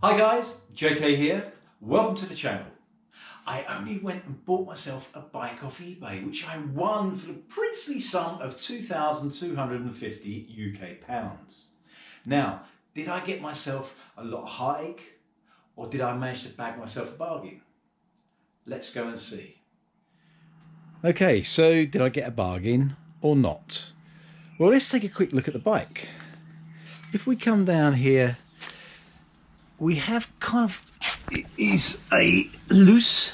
Hi guys, JK here. Welcome to the channel. I only went and bought myself a bike off eBay, which I won for the princely sum of 2,250 UK pounds. Now, did I get myself a lot of heartache, or did I manage to bag myself a bargain? Let's go and see. Okay, so did I get a bargain or not? Well, let's take a quick look at the bike. If we come down here, we have kind of, it is a loose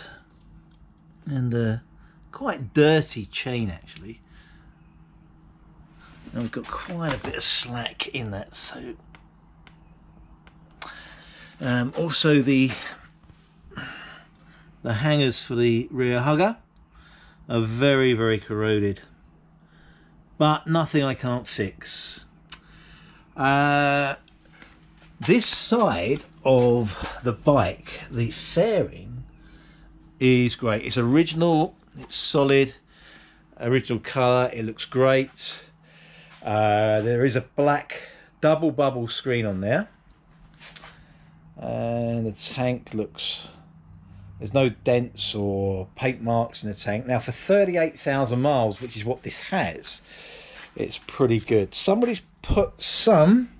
and quite dirty chain actually. And we've got quite a bit of slack in that, so also the hangers for the rear hugger are very, very corroded, but nothing I can't fix. This side of the bike, the fairing is great. It's original, it's solid, original colour, it looks great. There is a black double bubble screen on there, and the tank looks, there's no dents or paint marks in the tank. Now for 38,000 miles, which is what this has, it's pretty good. Somebody's put some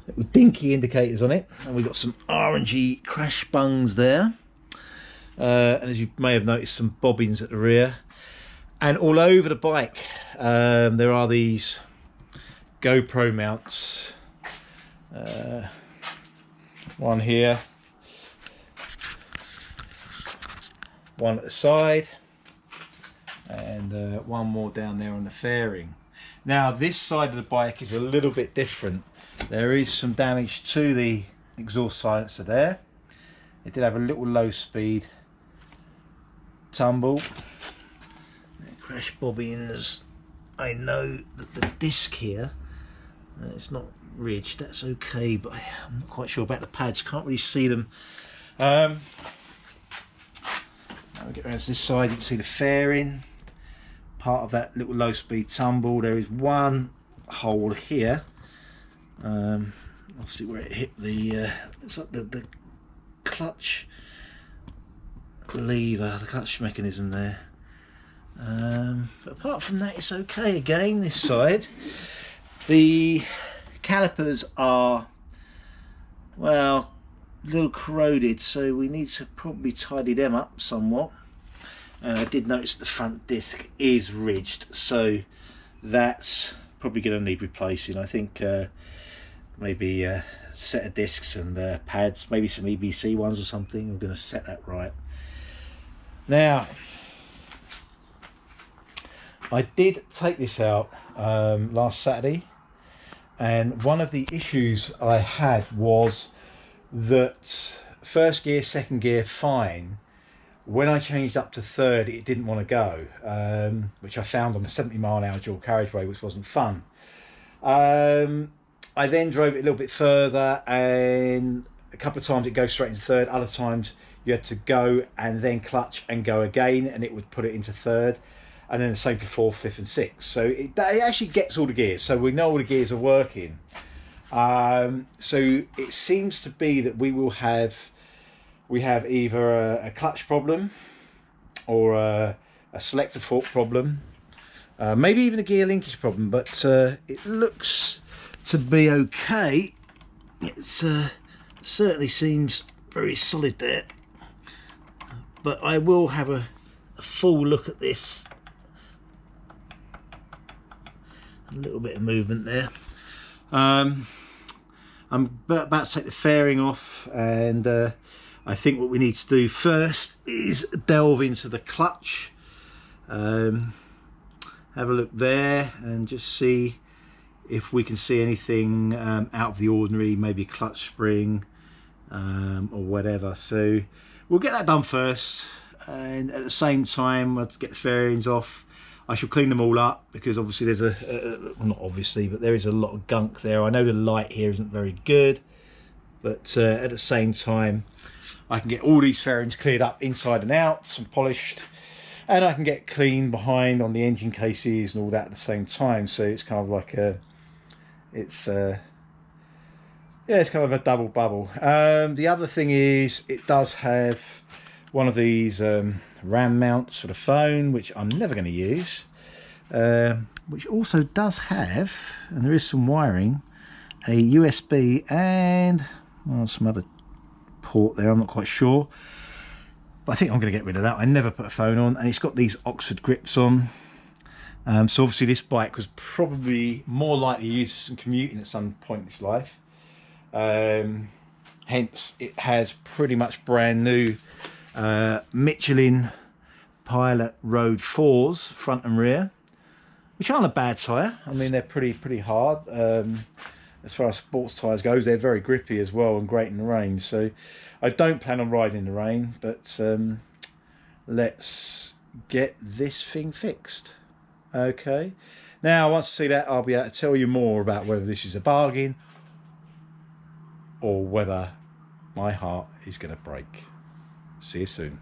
little dinky indicators on it, and we've got some orangey crash bungs there, and as you may have noticed, some bobbins at the rear, and all over the bike there are these GoPro mounts, one here, one at the side, and one more down there on the fairing. Now this side of the bike is a little bit different. There is some damage to the exhaust silencer there. It did have a little low speed tumble. Crash bobbins. I know that the disc here, it's not ridged, that's okay, but I'm not quite sure about the pads, can't really see them. Now we get around to this side, you can see the fairing, part of that little low speed tumble. There is one hole here, obviously where it hit the it's like the clutch lever, the clutch mechanism there, but apart from that it's okay. Again, this side, the calipers are, well, a little corroded, so we need to probably tidy them up somewhat. And I did notice that the front disc is ridged, so that's probably going to need replacing. I think maybe a set of discs and pads, maybe some EBC ones or something. I'm going to set that right. Now, I did take this out last Saturday, and one of the issues I had was that first gear, second gear, fine. When I changed up to third, it didn't want to go, which I found on a 70-mile-an-hour dual carriageway, which wasn't fun. I then drove it a little bit further, and a couple of times it goes straight into third. Other times you had to go and then clutch and go again, and it would put it into third. And then the same for fourth, fifth and sixth. So it actually gets all the gears, so we know all the gears are working. So it seems to be that we have either a clutch problem or a selector fork problem, maybe even a gear linkage problem, but it looks to be okay. It certainly seems very solid there, but I will have a full look at this. A little bit of movement there. I'm about to take the fairing off, and I think what we need to do first is delve into the clutch, have a look there and just see if we can see anything out of the ordinary, maybe a clutch spring or whatever. So we'll get that done first, and at the same time I'll get the fairings off. I shall clean them all up, because obviously there's well, not obviously, but there is a lot of gunk there. I know the light here isn't very good, but at the same time I can get all these fairings cleared up inside and out and polished, and I can get clean behind on the engine cases and all that at the same time. So it's kind of like a, it's Yeah, it's kind of a double bubble. The other thing is it does have one of these RAM mounts for the phone, which I'm never going to use, which also does have, and there is some wiring, a USB and some other port there, I'm not quite sure, but I think I'm going to get rid of that. I never put a phone on, and it's got these Oxford grips on. So obviously this bike was probably more likely used for some commuting at some point in its life. Hence it has pretty much brand new Michelin Pilot Road 4s front and rear, which aren't a bad tyre. I mean, they're pretty hard. As far as sports tyres goes, they're very grippy as well and great in the rain. So I don't plan on riding in the rain, but let's get this thing fixed. Okay, now once I see that, I'll be able to tell you more about whether this is a bargain or whether my heart is going to break. See you soon.